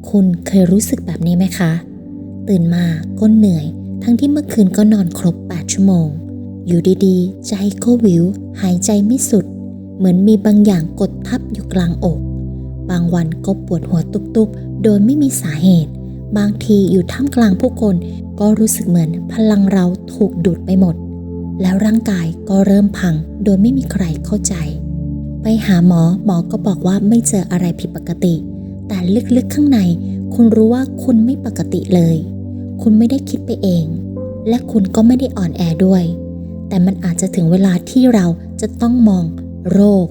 คุณเคยรู้สึกแบบนี้ไหมคะตื่นมาก็เหนื่อยทั้งที่เมื่อคืนก็นอนครบ8 ชั่วโมงอยู่ดีๆใจก็วิวหายใจไม่สุดเหมือนมีบางอย่างกดทับอยู่กลางอกบางวันก็ปวดหัวตุบๆโดยไม่มีสาเหตุบางทีอยู่ท่ามกลางผู้คนก็รู้สึกเหมือนพลังเราถูกดูดไปหมดแล้วร่างกายก็เริ่มพังโดยไม่มีใครเข้าใจไปหาหมอก็บอกว่าไม่เจออะไรผิดปกติแต่ลึกๆข้างในคุณรู้ว่าคุณไม่ปกติเลยคุณไม่ได้คิดไปเองและคุณก็ไม่ได้อ่อนแอด้วยแต่มันอาจจะถึงเวลาที่เราจะต้องมองโรค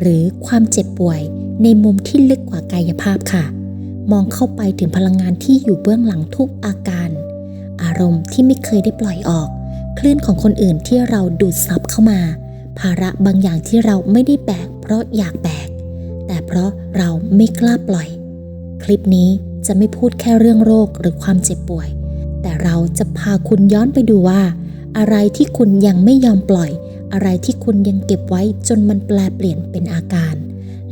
หรือความเจ็บป่วยในมุมที่ลึกกว่ากายภาพค่ะมองเข้าไปถึงพลังงานที่อยู่เบื้องหลังทุกอาการอารมณ์ที่ไม่เคยได้ปล่อยออกคลื่นของคนอื่นที่เราดูดซับเข้ามาภาระบางอย่างที่เราไม่ได้แบกเพราะอยากแบกแต่เพราะเราไม่กล้าปล่อยคลิปนี้จะไม่พูดแค่เรื่องโรคหรือความเจ็บป่วยแต่เราจะพาคุณย้อนไปดูว่าอะไรที่คุณยังไม่ยอมปล่อยอะไรที่คุณยังเก็บไว้จนมันแปลเปลี่ยนเป็นอาการ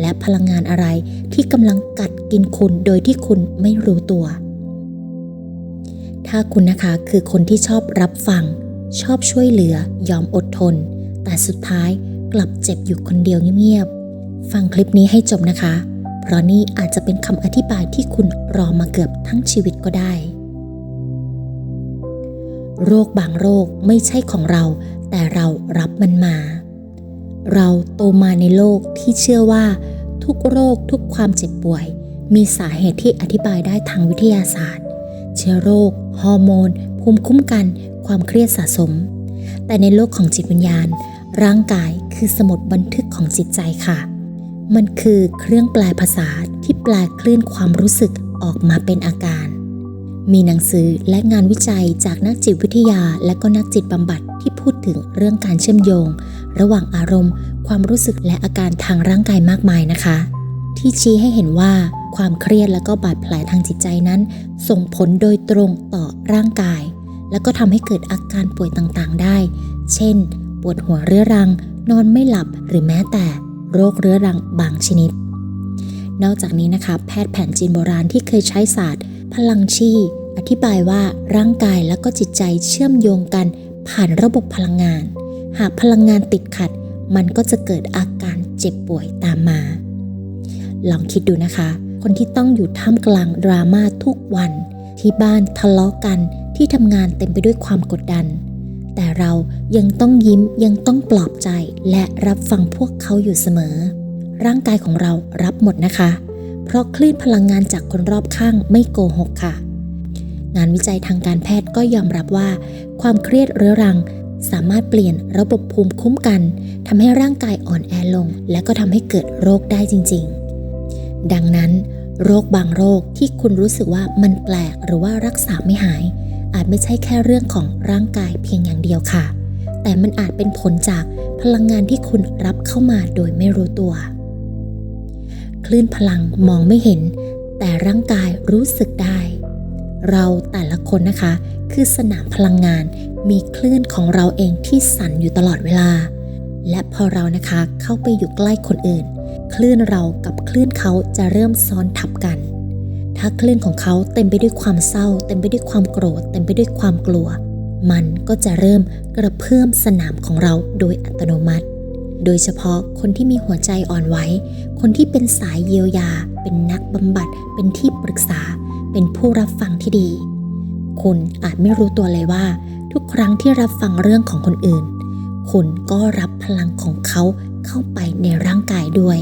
และพลังงานอะไรที่กำลังกัดกินคุณโดยที่คุณไม่รู้ตัวถ้าคุณนะคะคือคนที่ชอบรับฟังชอบช่วยเหลือยอมอดทนแต่สุดท้ายกลับเจ็บอยู่คนเดียวเงียบๆฟังคลิปนี้ให้จบนะคะเพราะนี่อาจจะเป็นคำอธิบายที่คุณรอมาเกือบทั้งชีวิตก็ได้โรคบางโรคไม่ใช่ของเราแต่เรารับมันมาเราโตมาในโลกที่เชื่อว่าทุกโรคทุกความเจ็บป่วยมีสาเหตุที่อธิบายได้ทางวิทยาศาสตร์เชื้อโรคฮอร์โมนภูมิคุ้มกันความเครียดสะสมแต่ในโลกของจิตวิญญาณร่างกายคือสมุดบันทึกของจิตใจค่ะมันคือเครื่องแปลภาษาที่แปลคลื่นความรู้สึกออกมาเป็นอาการมีหนังสือและงานวิจัยจากนักจิตวิทยาและก็นักจิตบำบัดที่พูดถึงเรื่องการเชื่อมโยงระหว่างอารมณ์ความรู้สึกและอาการทางร่างกายมากมายนะคะที่ชี้ให้เห็นว่าความเครียดและก็บาดแผลทางจิตใจนั้นส่งผลโดยตรงต่อร่างกายแล้วก็ทำให้เกิดอาการป่วยต่างๆได้เช่นปวดหัวเรื้อรังนอนไม่หลับหรือแม้แต่โรคเรื้อรังบางชนิดนอกจากนี้นะคะแพทย์แผนจีนโบราณที่เคยใช้ศาสตร์พลังชี่อธิบายว่าร่างกายและก็จิตใจเชื่อมโยงกันผ่านระบบพลังงานหากพลังงานติดขัดมันก็จะเกิดอาการเจ็บป่วยตามมาลองคิดดูนะคะคนที่ต้องอยู่ท่ามกลางดราม่าทุกวันที่บ้านทะเลาะกันที่ทำงานเต็มไปด้วยความกดดันแต่เรายังต้องยิ้มยังต้องปลอบใจและรับฟังพวกเขาอยู่เสมอร่างกายของเรารับหมดนะคะเพราะคลื่นพลังงานจากคนรอบข้างไม่โกหกค่ะงานวิจัยทางการแพทย์ก็ยอมรับว่าความเครียดเรื้อรังสามารถเปลี่ยนระบบภูมิคุ้มกันทำให้ร่างกายอ่อนแอลงและก็ทำให้เกิดโรคได้จริงๆดังนั้นโรคบางโรคที่คุณรู้สึกว่ามันแปลกหรือว่ารักษาไม่หายอาจไม่ใช่แค่เรื่องของร่างกายเพียงอย่างเดียวค่ะแต่มันอาจเป็นผลจากพลังงานที่คุณรับเข้ามาโดยไม่รู้ตัวคลื่นพลังมองไม่เห็นแต่ร่างกายรู้สึกได้เราแต่ละคนนะคะคือสนามพลังงานมีคลื่นของเราเองที่สั่นอยู่ตลอดเวลาและพอเรานะคะเข้าไปอยู่ใกล้คนอื่นคลื่นเรากับคลื่นเขาจะเริ่มซ้อนทับกันถ้าคลื่นของเขาเต็มไปด้วยความเศร้าเต็มไปด้วยความโกรธเต็มไปด้วยความกลัวมันก็จะเริ่มกระเพื่อมสนามของเราโดยอัตโนมัติโดยเฉพาะคนที่มีหัวใจอ่อนไหวคนที่เป็นสายเยียวยาเป็นนักบำบัดเป็นที่ปรึกษาเป็นผู้รับฟังที่ดีคุณอาจไม่รู้ตัวเลยว่าทุกครั้งที่รับฟังเรื่องของคนอื่นคุณก็รับพลังของเขาเข้าไปในร่างกายด้วย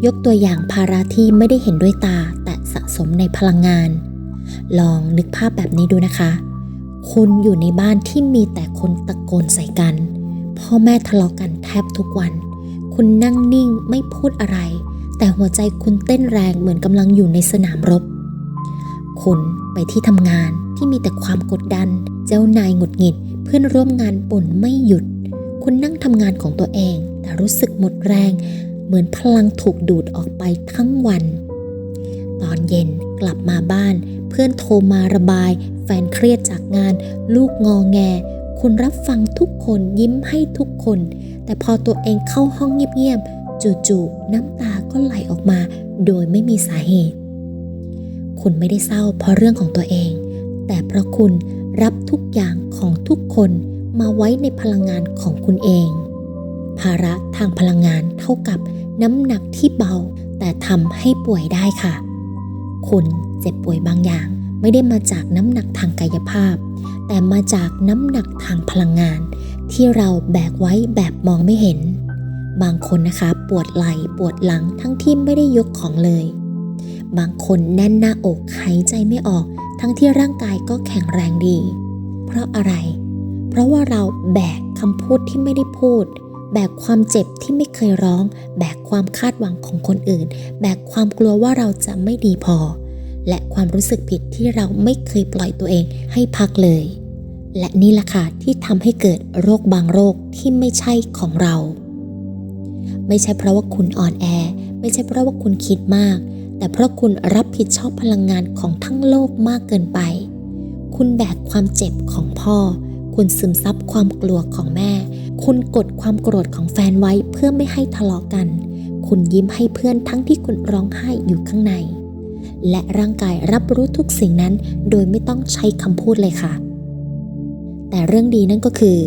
ยกตัวอย่างภาระที่ไม่ได้เห็นด้วยตาแต่สะสมในพลังงานลองนึกภาพแบบนี้ดูนะคะคุณอยู่ในบ้านที่มีแต่คนตะโกนใส่กันพ่อแม่ทะเลาะกันแทบทุกวันคุณนั่งนิ่งไม่พูดอะไรแต่หัวใจคุณเต้นแรงเหมือนกำลังอยู่ในสนามรบคุณไปที่ทำงานที่มีแต่ความกดดันเจ้านายหงุดหงิดเพื่อนร่วมงานบ่นไม่หยุดคุณนั่งทำงานของตัวเองแต่รู้สึกหมดแรงเหมือนพลังถูกดูดออกไปทั้งวันตอนเย็นกลับมาบ้านเพื่อนโทรมาระบายแฟนเครียดจากงานลูกงอแงคุณรับฟังทุกคนยิ้มให้ทุกคนแต่พอตัวเองเข้าห้องเงียบๆจู่ๆน้ำตาก็ไหลออกมาโดยไม่มีสาเหตุ คุณไม่ได้เศร้าเพราะเรื่องของตัวเองแต่เพราะคุณรับทุกอย่างของทุกคนมาไว้ในพลังงานของคุณเองภาระทางพลังงานเท่ากับน้ำหนักที่เบาแต่ทำให้ป่วยได้ค่ะคุณเจ็บป่วยบางอย่างไม่ได้มาจากน้ำหนักทางกายภาพแต่มาจากน้ำหนักทางพลังงานที่เราแบกไว้แบบมองไม่เห็นบางคนนะคะปวดไหล่ปวดหลังทั้งที่ไม่ได้ยกของเลยบางคนแน่นหน้าอกหายใจไม่ออกทั้งที่ร่างกายก็แข็งแรงดีเพราะอะไรเพราะว่าเราแบกคำพูดที่ไม่ได้พูดแบกความเจ็บที่ไม่เคยร้องแบกความคาดหวังของคนอื่นแบกความกลัวว่าเราจะไม่ดีพอและความรู้สึกผิดที่เราไม่เคยปล่อยตัวเองให้พักเลยและนี่แหละค่ะที่ทำให้เกิดโรคบางโรคที่ไม่ใช่ของเราไม่ใช่เพราะว่าคุณอ่อนแอไม่ใช่เพราะว่าคุณคิดมากแต่เพราะคุณรับผิดชอบพลังงานของทั้งโลกมากเกินไปคุณแบกความเจ็บของพ่อคุณซึมซับความกลัวของแม่คุณกดความโกรธของแฟนไว้เพื่อไม่ให้ทะเลาะกันคุณยิ้มให้เพื่อนทั้งที่คุณร้องไห้อยู่ข้างในและร่างกายรับรู้ทุกสิ่งนั้นโดยไม่ต้องใช้คำพูดเลยค่ะแต่เรื่องดีนั่นก็คือ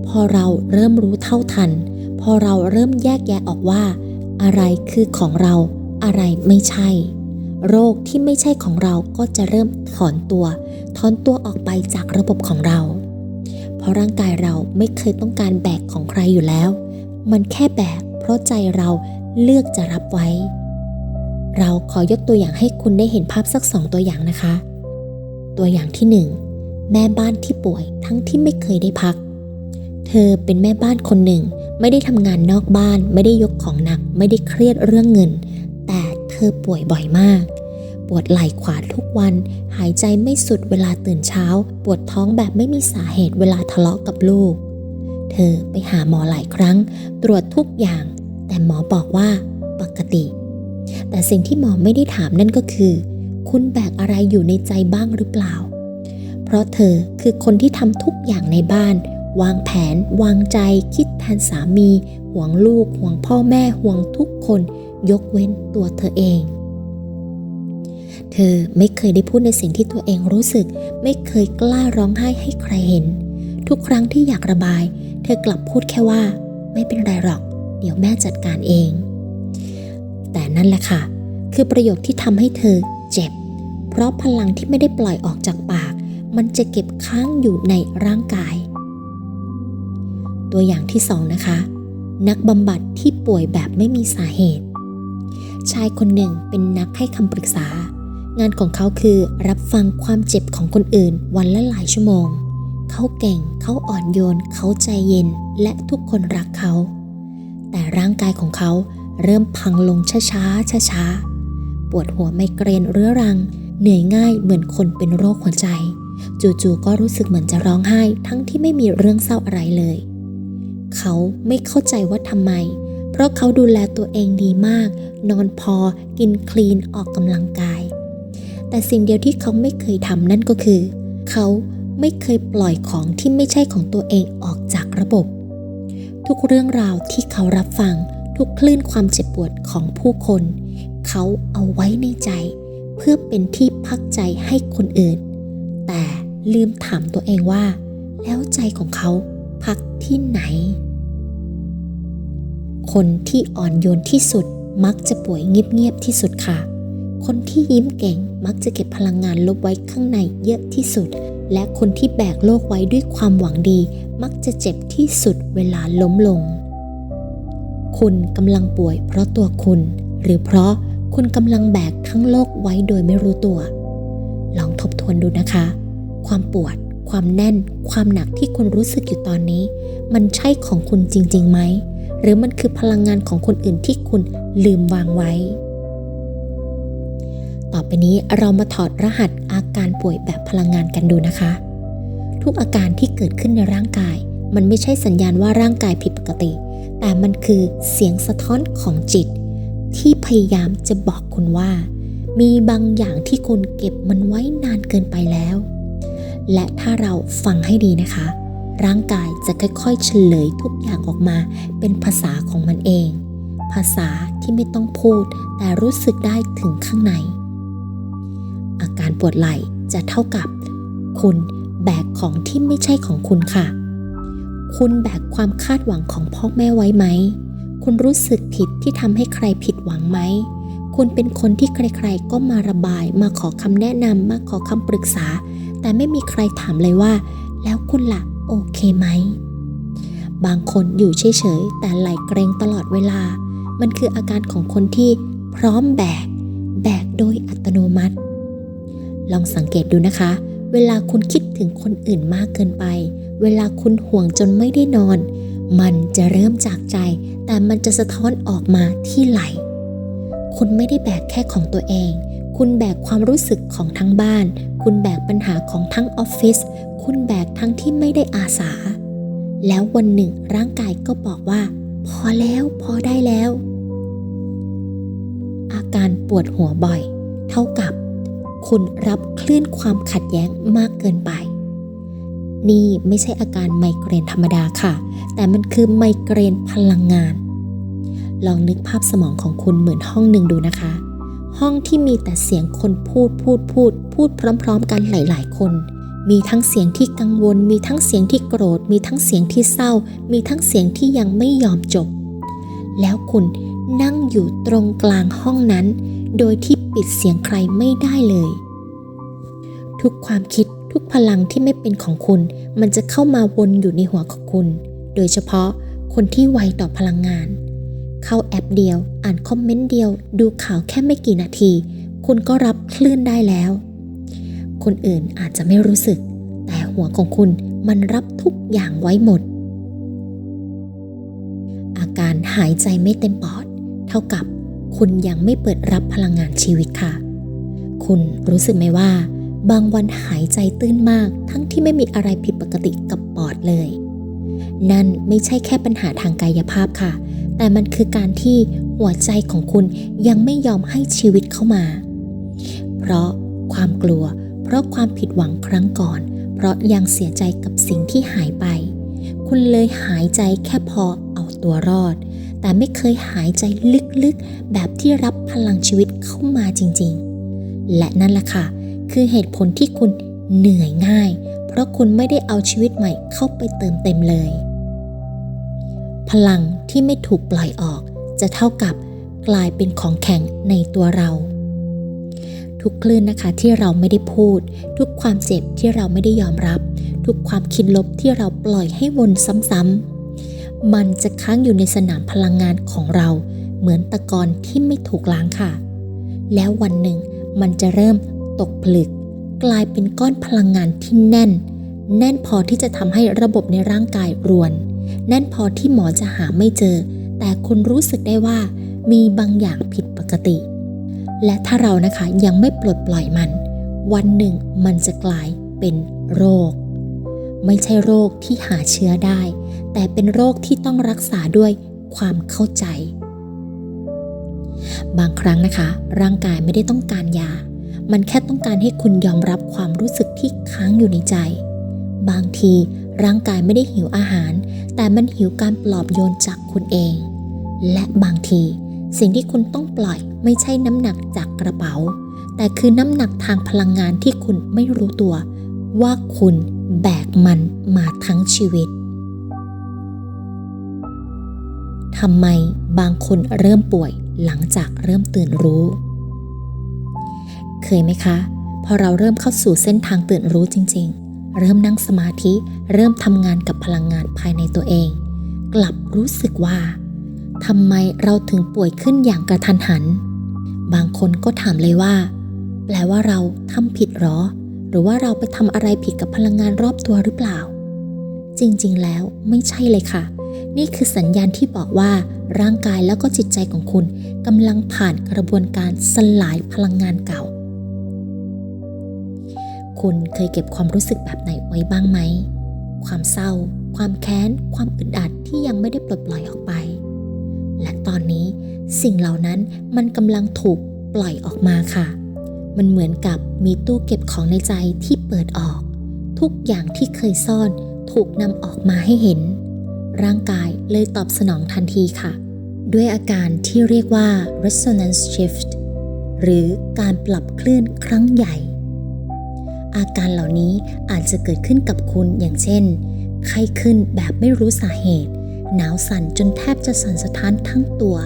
พอเราเริ่มรู้เท่าทันพอเราเริ่มแยกแยะออกว่าอะไรคือของเราอะไรไม่ใช่โรคที่ไม่ใช่ของเราก็จะเริ่มถอนตัวออกไปจากระบบของเราเพราะร่างกายเราไม่เคยต้องการแบกของใครอยู่แล้วมันแค่แบกเพราะใจเราเลือกจะรับไว้เราขอยกตัวอย่างให้คุณได้เห็นภาพสัก2ตัวอย่างนะคะตัวอย่างที่1แม่บ้านที่ป่วยทั้งที่ไม่เคยได้พักเธอเป็นแม่บ้านคนหนึ่งไม่ได้ทำงานนอกบ้านไม่ได้ยกของหนักไม่ได้เครียดเรื่องเงินแต่เธอป่วยบ่อยมากปวดไหล่ขวาทุกวันหายใจไม่สุดเวลาตื่นเช้าปวดท้องแบบไม่มีสาเหตุเวลาทะเลาะกับลูกเธอไปหาหมอหลายครั้งตรวจทุกอย่างแต่หมอบอกว่าปกติแต่สิ่งที่หมอไม่ได้ถามนั่นก็คือคุณแบกอะไรอยู่ในใจบ้างหรือเปล่าเพราะเธอคือคนที่ทำทุกอย่างในบ้านวางแผนวางใจคิดแทนสามีห่วงลูกห่วงพ่อแม่ห่วงทุกคนยกเว้นตัวเธอเองเธอไม่เคยได้พูดในสิ่งที่ตัวเองรู้สึกไม่เคยกล้าร้องไห้ให้ใครเห็นทุกครั้งที่อยากระบายเธอกลับพูดแค่ว่าไม่เป็นไรหรอกเดี๋ยวแม่จัดการเองแต่นั่นแหละค่ะคือประโยคที่ทำให้เธอเจ็บเพราะพลังที่ไม่ได้ปล่อยออกจากปากมันจะเก็บค้างอยู่ในร่างกายตัวอย่างที่2นะคะนักบำบัดที่ป่วยแบบไม่มีสาเหตุชายคนหนึ่งเป็นนักให้คำปรึกษางานของเขาคือรับฟังความเจ็บของคนอื่นวันละหลายชั่วโมงเขาเก่งเขาอ่อนโยนเขาใจเย็นและทุกคนรักเขาแต่ร่างกายของเขาเริ่มพังลงช้าปวดหัวไมเกรนเรื้อรังเหนื่อยง่ายเหมือนคนเป็นโรคหัวใจจู่ๆก็รู้สึกเหมือนจะร้องไห้ทั้งที่ไม่มีเรื่องเศร้าอะไรเลยเขาไม่เข้าใจว่าทำไมเพราะเขาดูแลตัวเองดีมากนอนพอกินคลีนออกกำลังกายแต่สิ่งเดียวที่เขาไม่เคยทำนั่นก็คือเขาไม่เคยปล่อยของที่ไม่ใช่ของตัวเองออกจากระบบทุกเรื่องราวที่เขารับฟังทุกคลื่นความเจ็บปวดของผู้คนเขาเอาไว้ในใจเพื่อเป็นที่พักใจให้คนอื่นแต่ลืมถามตัวเองว่าแล้วใจของเขาพักที่ไหนคนที่อ่อนโยนที่สุดมักจะป่วยเงียบๆที่สุดค่ะคนที่ยิ้มเก่งมักจะเก็บพลังงานลบไว้ข้างในเยอะที่สุดและคนที่แบกโลกไว้ด้วยความหวังดีมักจะเจ็บที่สุดเวลาล้มลงคุณกำลังป่วยเพราะตัวคุณหรือเพราะคุณกำลังแบกทั้งโลกไว้โดยไม่รู้ตัวลองทบทวนดูนะคะความปวดความแน่นความหนักที่คุณรู้สึกอยู่ตอนนี้มันใช่ของคุณจริงๆไหมหรือมันคือพลังงานของคนอื่นที่คุณลืมวางไว้ต่อไปนี้เรามาถอดรหัสอาการป่วยแบบพลังงานกันดูนะคะทุกอาการที่เกิดขึ้นในร่างกายมันไม่ใช่สัญญาณว่าร่างกายผิดปกติแต่มันคือเสียงสะท้อนของจิตที่พยายามจะบอกคุณว่ามีบางอย่างที่คุณเก็บมันไว้นานเกินไปแล้วและถ้าเราฟังให้ดีนะคะร่างกายจะค่อยๆเฉลยทุกอย่างออกมาเป็นภาษาของมันเองภาษาที่ไม่ต้องพูดแต่รู้สึกได้ถึงข้างใน อาการปวดไหล่จะเท่ากับคุณแบกของที่ไม่ใช่ของคุณค่ะคุณแบกความคาดหวังของพ่อแม่ไว้ไหมคุณรู้สึกผิดที่ทำให้ใครผิดหวังไหมคุณเป็นคนที่ใครๆก็มาระบายมาขอคำแนะนำมาขอคำปรึกษาแต่ไม่มีใครถามเลยว่าแล้วคุณล่ะโอเคไหมบางคนอยู่เฉยๆแต่ไหล่เกร็งตลอดเวลามันคืออาการของคนที่พร้อมแบกโดยอัตโนมัติลองสังเกตดูนะคะเวลาคุณคิดถึงคนอื่นมากเกินไปเวลาคุณห่วงจนไม่ได้นอนมันจะเริ่มจากใจแต่มันจะสะท้อนออกมาที่ไหล่คุณไม่ได้แบกแค่ของตัวเองคุณแบกความรู้สึกของทั้งบ้านคุณแบกปัญหาของทั้งออฟฟิศคุณแบกทั้งที่ไม่ได้อาสาแล้ววันหนึ่งร่างกายก็บอกว่าพอแล้วพอได้แล้วอาการปวดหัวบ่อยเท่ากับคุณรับคลื่นความขัดแย้งมากเกินไปนี่ไม่ใช่อาการไมเกรนธรรมดาค่ะแต่มันคือไมเกรนพลังงานลองนึกภาพสมองของคุณเหมือนห้องหนึ่งดูนะคะห้องที่มีแต่เสียงคนพูดพร้อมๆกันหลายๆคนมีทั้งเสียงที่กังวลมีทั้งเสียงที่โกรธมีทั้งเสียงที่เศร้ามีทั้งเสียงที่ยังไม่ยอมจบแล้วคุณนั่งอยู่ตรงกลางห้องนั้นโดยที่ปิดเสียงใครไม่ได้เลยทุกความคิดทุกพลังที่ไม่เป็นของคุณมันจะเข้ามาวนอยู่ในหัวของคุณโดยเฉพาะคนที่ไวต่อพลังงานเข้าแอปเดียวอ่านคอมเมนต์เดียวดูข่าวแค่ไม่กี่นาทีคุณก็รับคลื่นได้แล้วคนอื่นอาจจะไม่รู้สึกแต่หัวของคุณมันรับทุกอย่างไว้หมดอาการหายใจไม่เต็มปอดเท่ากับคุณยังไม่เปิดรับพลังงานชีวิตค่ะคุณรู้สึกไหมว่าบางวันหายใจตื้นมากทั้งที่ไม่มีอะไรผิดปกติกับปอดเลยนั่นไม่ใช่แค่ปัญหาทางกายภาพค่ะแต่มันคือการที่หัวใจของคุณยังไม่ยอมให้ชีวิตเข้ามาเพราะความกลัวเพราะความผิดหวังครั้งก่อนเพราะยังเสียใจกับสิ่งที่หายไปคุณเลยหายใจแค่พอเอาตัวรอดแต่ไม่เคยหายใจลึกๆแบบที่รับพลังชีวิตเข้ามาจริงๆและนั่นแหละค่ะคือเหตุผลที่คุณเหนื่อยง่ายเพราะคุณไม่ได้เอาชีวิตใหม่เข้าไปเติมเต็มเลยพลังที่ไม่ถูกปล่อยออกจะเท่ากับกลายเป็นของแข็งในตัวเราทุกคลื่นนะคะที่เราไม่ได้พูดทุกความเจ็บที่เราไม่ได้ยอมรับทุกความคิดลบที่เราปล่อยให้วนซ้ำๆมันจะค้างอยู่ในสนามพลังงานของเราเหมือนตะกอนที่ไม่ถูกล้างค่ะแล้ววันหนึ่งมันจะเริ่มตกผลึกกลายเป็นก้อนพลังงานที่แน่นพอที่จะทำให้ระบบในร่างกายรวนแน่นพอที่หมอจะหาไม่เจอแต่คุณรู้สึกได้ว่ามีบางอย่างผิดปกติและถ้าเรานะคะยังไม่ปลดปล่อยมันวันหนึ่งมันจะกลายเป็นโรคไม่ใช่โรคที่หาเชื้อได้แต่เป็นโรคที่ต้องรักษาด้วยความเข้าใจบางครั้งนะคะร่างกายไม่ได้ต้องการยามันแค่ต้องการให้คุณยอมรับความรู้สึกที่ค้างอยู่ในใจบางทีร่างกายไม่ได้หิวอาหารแต่มันหิวการปลอบโยนจากคุณเองและบางทีสิ่งที่คุณต้องปล่อยไม่ใช่น้ำหนักจากกระเป๋าแต่คือน้ำหนักทางพลังงานที่คุณไม่รู้ตัวว่าคุณแบกมันมาทั้งชีวิตทำไมบางคนเริ่มป่วยหลังจากเริ่มตื่นรู้เคยไหมคะพอเราเริ่มเข้าสู่เส้นทางตื่นรู้จริงๆเริ่มนั่งสมาธิเริ่มทำงานกับพลังงานภายในตัวเองกลับรู้สึกว่าทำไมเราถึงป่วยขึ้นอย่างกระทันหันบางคนก็ถามเลยว่าแปลว่าเราทำผิดหรอหรือว่าเราไปทำอะไรผิดกับพลังงานรอบตัวหรือเปล่าจริงๆแล้วไม่ใช่เลยค่ะนี่คือสัญญาณที่บอกว่าร่างกายแล้วก็จิตใจของคุณกำลังผ่านกระบวนการสลายพลังงานเก่าคุณเคยเก็บความรู้สึกแบบไหนไว้บ้างไหมความเศร้าความแค้นความอึดอัดที่ยังไม่ได้ปลดปล่อยออกไปและตอนนี้สิ่งเหล่านั้นมันกำลังถูกปล่อยออกมาค่ะมันเหมือนกับมีตู้เก็บของในใจที่เปิดออกทุกอย่างที่เคยซ่อนถูกนำออกมาให้เห็นร่างกายเลยตอบสนองทันทีค่ะด้วยอาการที่เรียกว่า resonance shift หรือการปรับคลื่นครั้งใหญ่ อาการเหล่านี้อาจจะเกิดขึ้นกับคุณอย่างเช่นไข้ขึ้นแบบไม่รู้สาเหตุหนาวสั่นจนแทบจะสั่นสะท้านทั้งตัว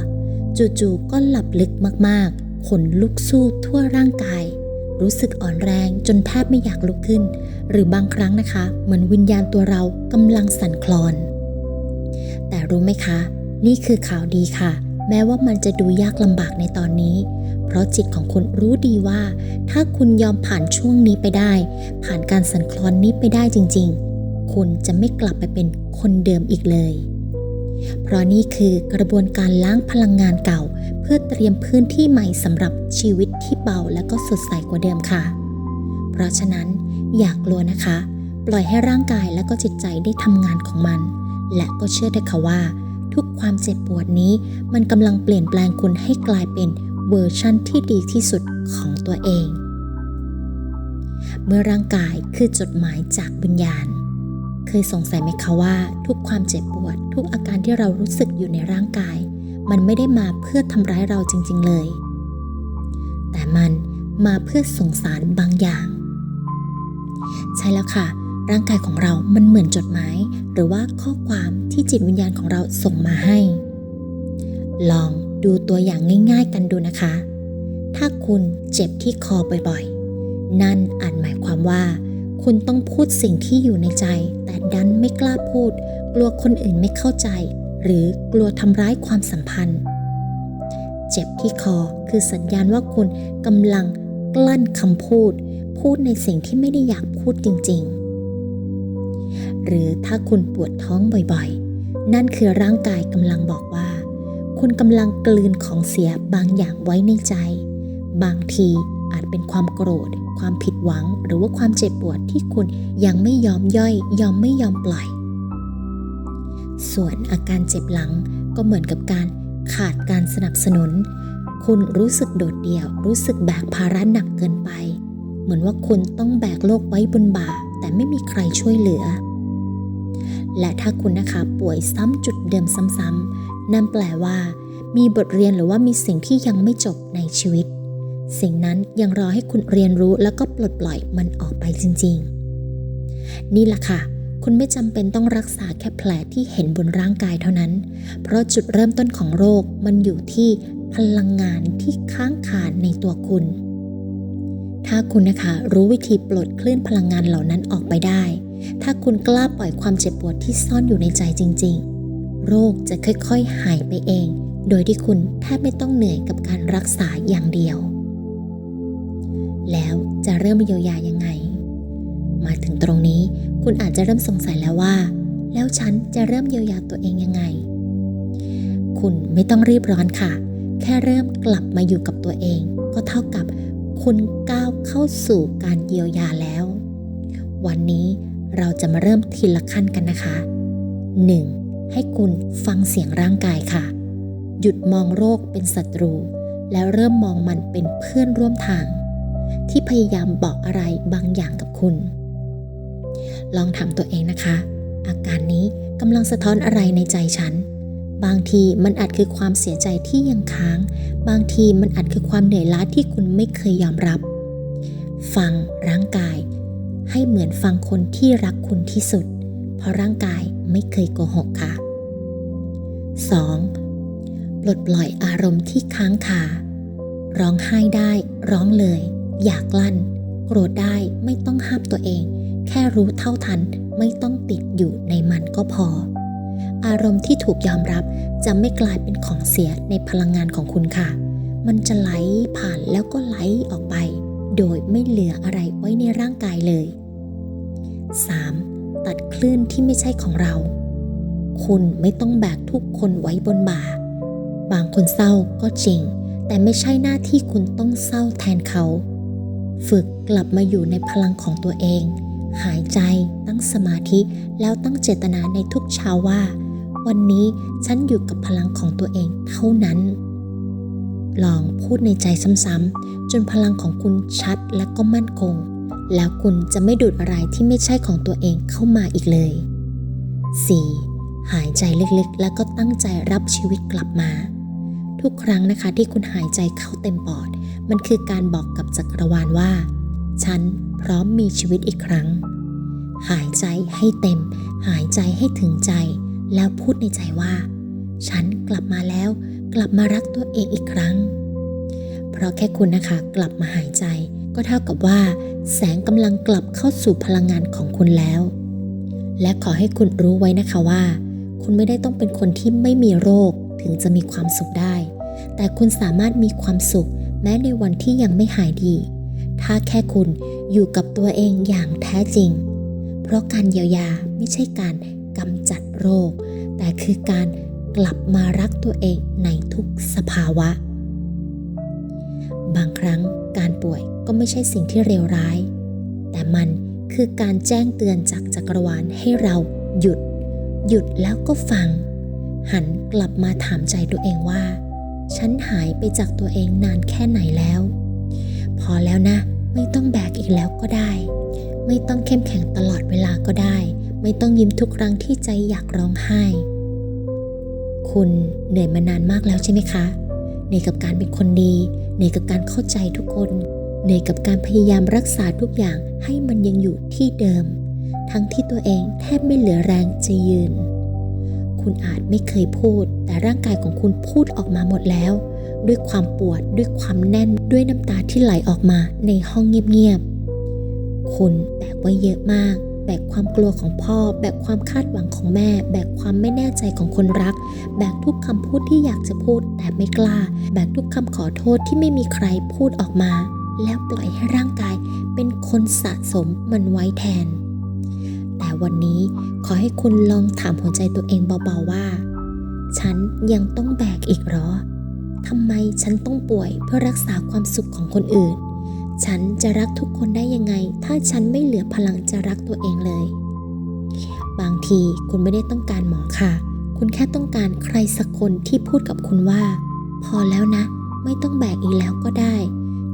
จู่ๆก็หลับลึกมากๆขนลุกสู้ทั่วร่างกายรู้สึกอ่อนแรงจนแทบไม่อยากลุกขึ้นหรือบางครั้งนะคะเหมือนวิญญาณตัวเรากำลังสั่นคลอนแต่รู้ไหมคะนี่คือข่าวดีค่ะแม้ว่ามันจะดูยากลำบากในตอนนี้เพราะจิตของคุณรู้ดีว่าถ้าคุณยอมผ่านช่วงนี้ไปได้ผ่านการสั่นคลอนนี้ไปได้จริงๆคุณจะไม่กลับไปเป็นคนเดิมอีกเลยเพราะนี่คือกระบวนการล้างพลังงานเก่าเพื่อเตรียมพื้นที่ใหม่สำหรับชีวิตที่เบาและก็สดใสกว่าเดิมค่ะเพราะฉะนั้นอย่ากลัวนะคะปล่อยให้ร่างกายและก็จิตใจได้ทำงานของมันและก็เชื่อได้ค่ะว่าทุกความเจ็บปวดนี้มันกำลังเปลี่ยนแปลงคุณให้กลายเป็นเวอร์ชั่นที่ดีที่สุดของตัวเองเมื่อร่างกายคือจดหมายจากวิญญาณเคยสงสัยไหมคะว่าทุกความเจ็บปวดทุกอาการที่เรารู้สึกอยู่ในร่างกายมันไม่ได้มาเพื่อทำร้ายเราจริงๆเลยแต่มันมาเพื่อส่งสารบางอย่างใช่แล้วค่ะร่างกายของเรามันเหมือนจดหมายหรือว่าข้อความที่จิตวิญญาณของเราส่งมาให้ลองดูตัวอย่างง่ายๆกันดูนะคะถ้าคุณเจ็บที่คอบ่อยๆนั่นอาจหมายความว่าคุณต้องพูดสิ่งที่อยู่ในใจแต่ดันไม่กล้าพูดกลัวคนอื่นไม่เข้าใจหรือกลัวทำร้ายความสัมพันธ์เจ็บที่คอคือสัญญาณว่าคุณกำลังกลั้นคำพูดในสิ่งที่ไม่ได้อยากพูดจริงๆหรือถ้าคุณปวดท้องบ่อยๆนั่นคือร่างกายกำลังบอกว่าคุณกำลังกลืนของเสียบางอย่างไว้ในใจบางทีอาจเป็นความโกรธความผิดหวังหรือว่าความเจ็บปวดที่คุณยังไม่ยอมย่อยไม่ยอมปล่อยส่วนอาการเจ็บหลังก็เหมือนกับการขาดการสนับสนุนคุณรู้สึกโดดเดี่ยวรู้สึกแบกภาระหนักเกินไปเหมือนว่าคุณต้องแบกโลกไว้บนบ่าแต่ไม่มีใครช่วยเหลือและถ้าคุณนะคะป่วยซ้ำจุดเดิมซ้ำๆนั่นแปลว่ามีบทเรียนหรือว่ามีสิ่งที่ยังไม่จบในชีวิตสิ่งนั้นยังรอให้คุณเรียนรู้แล้วก็ปลดปล่อยมันออกไปจริงๆนี่แหละค่ะคุณไม่จำเป็นต้องรักษาแค่แผลที่เห็นบนร่างกายเท่านั้นเพราะจุดเริ่มต้นของโรคมันอยู่ที่พลังงานที่ค้างคาในตัวคุณถ้าคุณนะคะรู้วิธีปลดคลื่นพลังงานเหล่านั้นออกไปได้ถ้าคุณกล้าปล่อยความเจ็บปวดที่ซ่อนอยู่ในใจจริงๆโรคจะค่อยๆหายไปเองโดยที่คุณแทบไม่ต้องเหนื่อยกับการรักษาอย่างเดียวแล้วจะเริ่มเยียวยายังไงมาถึงตรงนี้คุณอาจจะเริ่มสงสัยแล้วว่าแล้วฉันจะเริ่มเยียวยาตัวเองยังไงคุณไม่ต้องรีบร้อนค่ะแค่เริ่มกลับมาอยู่กับตัวเองก็เท่ากับคุณก้าวเข้าสู่การเยียวยาแล้ววันนี้เราจะมาเริ่มทีละขั้นกันนะคะ 1. ให้คุณฟังเสียงร่างกายค่ะหยุดมองโรคเป็นศัตรูแล้วเริ่มมองมันเป็นเพื่อนร่วมทางที่พยายามบอกอะไรบางอย่างกับคุณลองถามตัวเองนะคะอาการนี้กำลังสะท้อนอะไรในใจฉันบางทีมันอาจคือความเสียใจที่ยังค้างบางทีมันอาจคือความเหนื่อยล้าที่คุณไม่เคยยอมรับฟังร่างกายให้เหมือนฟังคนที่รักคุณที่สุดเพราะร่างกายไม่เคยโกหกค่ะ 2. ปลดปล่อยอารมณ์ที่ค้างคาร้องไห้ได้ร้องเลยอยากกลั้นโกรธได้ไม่ต้องห้ามตัวเองแค่รู้เท่าทันไม่ต้องติดอยู่ในมันก็พออารมณ์ที่ถูกยอมรับจะไม่กลายเป็นของเสียในพลังงานของคุณค่ะมันจะไหลผ่านแล้วก็ไหลออกไปโดยไม่เหลืออะไรไว้ในร่างกายเลย 3. ตัดคลื่นที่ไม่ใช่ของเราคุณไม่ต้องแบกทุกคนไว้บนบ่าบางคนเศร้าก็จริงแต่ไม่ใช่หน้าที่คุณต้องเศร้าแทนเขาฝึกกลับมาอยู่ในพลังของตัวเองหายใจตั้งสมาธิแล้วตั้งเจตนาในทุกเช้าว่าวันนี้ฉันอยู่กับพลังของตัวเองเท่านั้นลองพูดในใจซ้ำๆจนพลังของคุณชัดและก็มั่นคงแล้วคุณจะไม่ดูดอะไรที่ไม่ใช่ของตัวเองเข้ามาอีกเลย 4. หายใจลึกๆแล้วก็ตั้งใจรับชีวิตกลับมาทุกครั้งนะคะที่คุณหายใจเข้าเต็มปอดมันคือการบอกกับจักรวาลว่า ฉันพร้อมมีชีวิตอีกครั้งหายใจให้เต็มหายใจให้ถึงใจแล้วพูดในใจว่าฉันกลับมาแล้วกลับมารักตัวเองอีกครั้งเพราะแค่คุณนะคะกลับมาหายใจก็เท่ากับว่าแสงกำลังกลับเข้าสู่พลังงานของคุณแล้วและขอให้คุณรู้ไว้นะคะว่าคุณไม่ได้ต้องเป็นคนที่ไม่มีโรคถึงจะมีความสุขได้แต่คุณสามารถมีความสุขแม้ในวันที่ยังไม่หายดีถ้าแค่คุณอยู่กับตัวเองอย่างแท้จริงเพราะการเยียวยาไม่ใช่การกำจัดโรคแต่คือการกลับมารักตัวเองในทุกสภาวะบางครั้งการป่วยก็ไม่ใช่สิ่งที่เลวร้ายแต่มันคือการแจ้งเตือนจากจักรวาลให้เราหยุดแล้วก็ฟังหันกลับมาถามใจตัวเองว่าฉันหายไปจากตัวเองนานแค่ไหนแล้วพอแล้วนะไม่ต้องแบกอีกแล้วก็ได้ไม่ต้องเข้มแข็งตลอดเวลาก็ได้ไม่ต้องยิ้มทุกครั้งที่ใจอยากร้องไห้คุณเหนื่อยมานานมากแล้วใช่ไหมคะเหนื่อยกับการเป็นคนดีเหนื่อยกับการเข้าใจทุกคนเหนื่อยกับการพยายามรักษาทุกอย่างให้มันยังอยู่ที่เดิมทั้งที่ตัวเองแทบไม่เหลือแรงจะยืนคุณอาจไม่เคยพูดแต่ร่างกายของคุณพูดออกมาหมดแล้วด้วยความปวดด้วยความแน่นด้วยน้ำตาที่ไหลออกมาในห้องเงียบๆคุณแบกไว้เยอะมากแบกความกลัวของพ่อแบกความคาดหวังของแม่แบกความไม่แน่ใจของคนรักแบกทุกคำพูดที่อยากจะพูดแต่ไม่กล้าแบกทุกคำขอโทษที่ไม่มีใครพูดออกมาแล้วปล่อยให้ร่างกายเป็นคนสะสมมันไว้แทนแต่วันนี้ขอให้คุณลองถามหัวใจตัวเองเบาๆว่าฉันยังต้องแบกอีกหรอทำไมฉันต้องป่วยเพื่อรักษาความสุขของคนอื่นฉันจะรักทุกคนได้ยังไงถ้าฉันไม่เหลือพลังจะรักตัวเองเลยบางทีคุณไม่ได้ต้องการหมอค่ะคุณแค่ต้องการใครสักคนที่พูดกับคุณว่าพอแล้วนะไม่ต้องแบกอีกแล้วก็ได้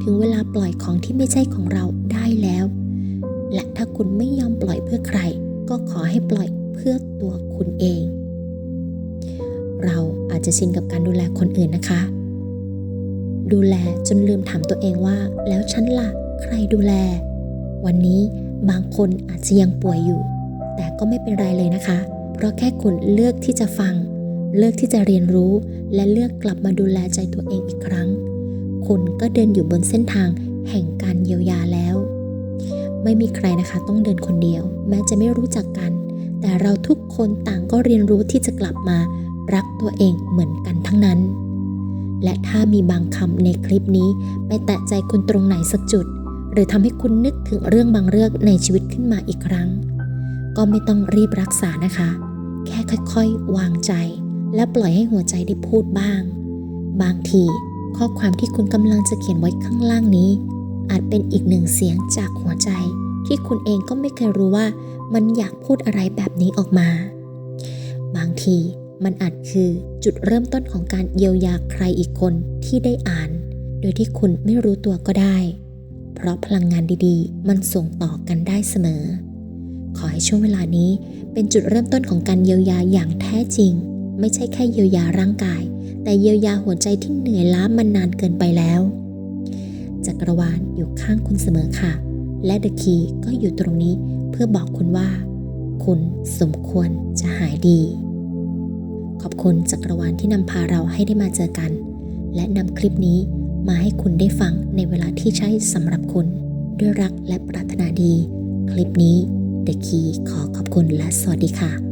ถึงเวลาปล่อยของที่ไม่ใช่ของเราได้แล้วและถ้าคุณไม่ยอมปล่อยเพื่อใครก็ขอให้ปล่อยเพื่อตัวคุณเองเราอาจจะชินกับการดูแลคนอื่นนะคะดูแลจนลืมถามตัวเองว่าแล้วฉันล่ะใครดูแลวันนี้บางคนอาจจะยังป่วยอยู่แต่ก็ไม่เป็นไรเลยนะคะเพราะแค่คุณเลือกที่จะฟังเลือกที่จะเรียนรู้และเลือกกลับมาดูแลใจตัวเองอีกครั้งคุณก็เดินอยู่บนเส้นทางแห่งการเยียวยาแล้วไม่มีใครนะคะต้องเดินคนเดียวแม้จะไม่รู้จักกันแต่เราทุกคนต่างก็เรียนรู้ที่จะกลับมารักตัวเองเหมือนกันทั้งนั้นและถ้ามีบางคำในคลิปนี้ไปแตะใจคุณตรงไหนสักจุดหรือทำให้คุณนึกถึงเรื่องบางเรื่องในชีวิตขึ้นมาอีกครั้งก็ไม่ต้องรีบรักษานะคะแค่ค่อยๆวางใจและปล่อยให้หัวใจได้พูดบ้างบางทีข้อความที่คุณกำลังจะเขียนไว้ข้างล่างนี้อาจเป็นอีกหนึ่งเสียงจากหัวใจที่คุณเองก็ไม่เคยรู้ว่ามันอยากพูดอะไรแบบนี้ออกมาบางทีมันอาจคือจุดเริ่มต้นของการเยียวยาใครอีกคนที่ได้อ่านโดยที่คุณไม่รู้ตัวก็ได้เพราะพลังงานดีๆมันส่งต่อกันได้เสมอขอให้ช่วงเวลานี้เป็นจุดเริ่มต้นของการเยียวยาอย่างแท้จริงไม่ใช่แค่เยียวยาร่างกายแต่เยียวยาหัวใจที่เหนื่อยล้ามานานเกินไปแล้วจักรวาลอยู่ข้างคุณเสมอค่ะและเดอะคีย์ก็อยู่ตรงนี้เพื่อบอกคุณว่าคุณสมควรจะหายดีขอบคุณจักรวาลที่นำพาเราให้ได้มาเจอกันและนำคลิปนี้มาให้คุณได้ฟังในเวลาที่ใช่สำหรับคุณด้วยรักและปรารถนาดีคลิปนี้ The Key ขอขอบคุณและสวัสดีค่ะ